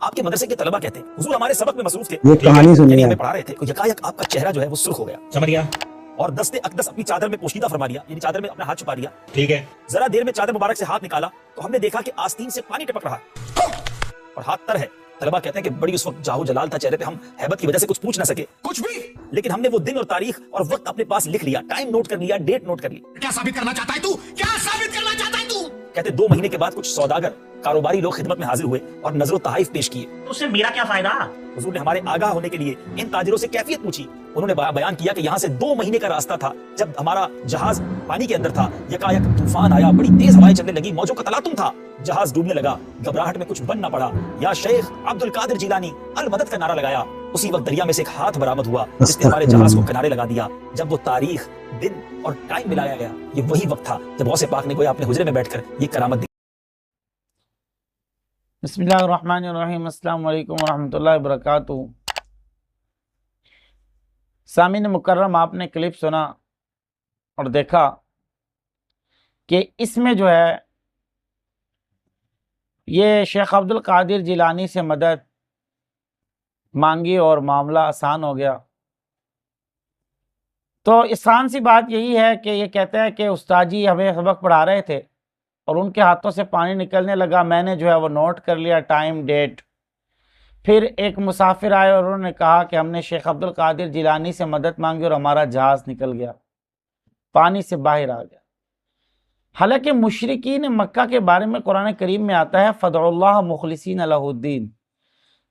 आपके मदरसे के तलबा कहते हैं हुजूर हमारे सबक में मसरूफ थे, ये कहानी सुनिए। यानी हमें पढ़ा रहे थे, तो यकायक आपका चेहरा जो है वो सुर्ख हो गया, समझ गया। और दस्ते अकदस अपनी चादर में पोशीदा फरमा लिया, यानी चादर में अपना हाथ छुपा लिया। ठीक है। जरा देर में चादर मुबारक से हाथ निकाला तो हमने देखा कि आस्तीन से पानी टपक रहा है और हाथ तर है। तलबा कहते हैं कि बड़ी उस वक्त जाहो जलाल था चेहरे पे, हम हैबत की वजह से कुछ पूछ ना सके, कुछ भी, लेकिन हमने वो दिन और तारीख और वक्त अपने पास लिख लिया, टाइम नोट कर लिया, डेट नोट कर ली। क्या साबित करना चाहता है तू? क्या साबित करना चाहता है तू? कहते 2 महीने के बाद कुछ सौदागर कारोबारी लोग खिदमत में हाजिर हुए और नजरो तहाइफ पेश किए। तो उससे मेरा क्या फायदा? हुजूर ने हमारे आगाह होने के लिए इन ताजिरों से कैफियत पूछी। उन्होंने बयान किया कि यहाँ से 2 महीने का रास्ता था, जब हमारा जहाज पानी के अंदर था, यकायक तूफान आया, बड़ी तेज हवाएं चलने लगी, मौजों का तलातुम था, जहाज डूबने लगा, घबराहट में कुछ बनना पड़ा, या शेख अब्दुल कादिर जिलानी अल मदद का नारा लगाया। उसी वक्त दरिया में से एक हाथ बरामद हुआ जिसने हमारे जहाज को किनारे लगा दिया। जब वो तारीख, दिन और टाइम मिलाया गया, ये वही वक्त था जब गौसे पाक ने गोया अपने हुजरे में बैठकर ये करामत। बिस्मिल्लाहिर्रहमानिर्रहीम, अस्सलाम वालेकुम वरहमतुल्लाहि वबरकातुहू। सामीन मुकर्रम, आपने क्लिप सुना और देखा कि इसमें जो है ये शेख अब्दुल कादिर जिलानी से मदद मांगी और मामला आसान हो गया। तो आसान सी बात यही है कि ये कहते हैं कि उस्ताद जी हमें सबक पढ़ा रहे थे और उनके हाथों से पानी निकलने लगा, मैंने जो है वो नोट कर लिया, टाइम डेट। फिर एक मुसाफिर आए और उन्होंने कहा कि हमने शेख अब्दुल कादिर जिलानी से मदद मांगी और हमारा जहाज़ निकल गया, पानी से बाहर आ गया। हालांकि मुशरिकीन मक्का के बारे में कुरान करीम में आता है फदउल्लाह मुखलिसीन लहुद्दीन,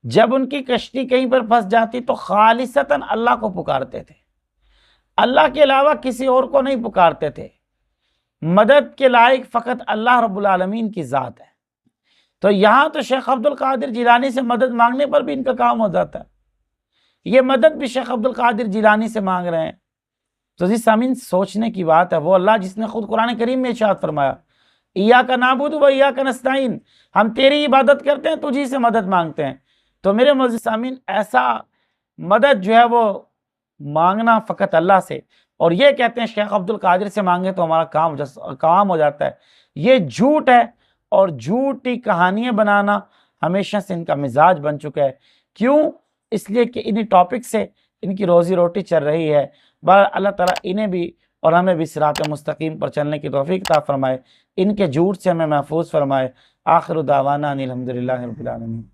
जब उनकी कश्ती कहीं पर फंस जाती तो खालिसतन अल्लाह को पुकारते थे, अल्लाह के अलावा किसी और को नहीं पुकारते थे। मदद के लायक फ़कत अल्लाह रब्बुल आलमीन की ज़ात है। तो यहाँ तो शेख अब्दुल कादिर जिलानी से मदद मांगने पर भी इनका काम हो जाता है, ये मदद भी शेख अब्दुल कादिर जिलानी से मांग रहे हैं। तो जी सामीन, सोचने की बात है, वो अल्लाह जिसने खुद कुरान करीम में इरशाद फरमाया इय्याका नअबुदु व इय्याका नस्तईन, हम तेरी इबादत करते हैं, तुझी से मदद मांगते हैं। तो मेरे मोअज़्ज़िज़ सामीन, ऐसा मदद जो है वो मांगना फ़कत अल्लाह से, और ये कहते हैं शेख अब्दुल कादिर से मांगे तो हमारा काम हो जाता है, ये झूठ है। और झूठी कहानियाँ बनाना हमेशा से इनका मिजाज बन चुका है। क्यों? इसलिए कि इन्हीं टॉपिक से इनकी रोज़ी रोटी चल रही है। बहर अल्लाह ताला इन्हें भी और हमें भी सिरात मुस्तकीम पर चलने की तौफीक अता फरमाए, इनके झूठ से हमें महफूज फरमाए। आखिर दावाना अनिल हम्दुलिल्लाहि रब्बिल आलमीन।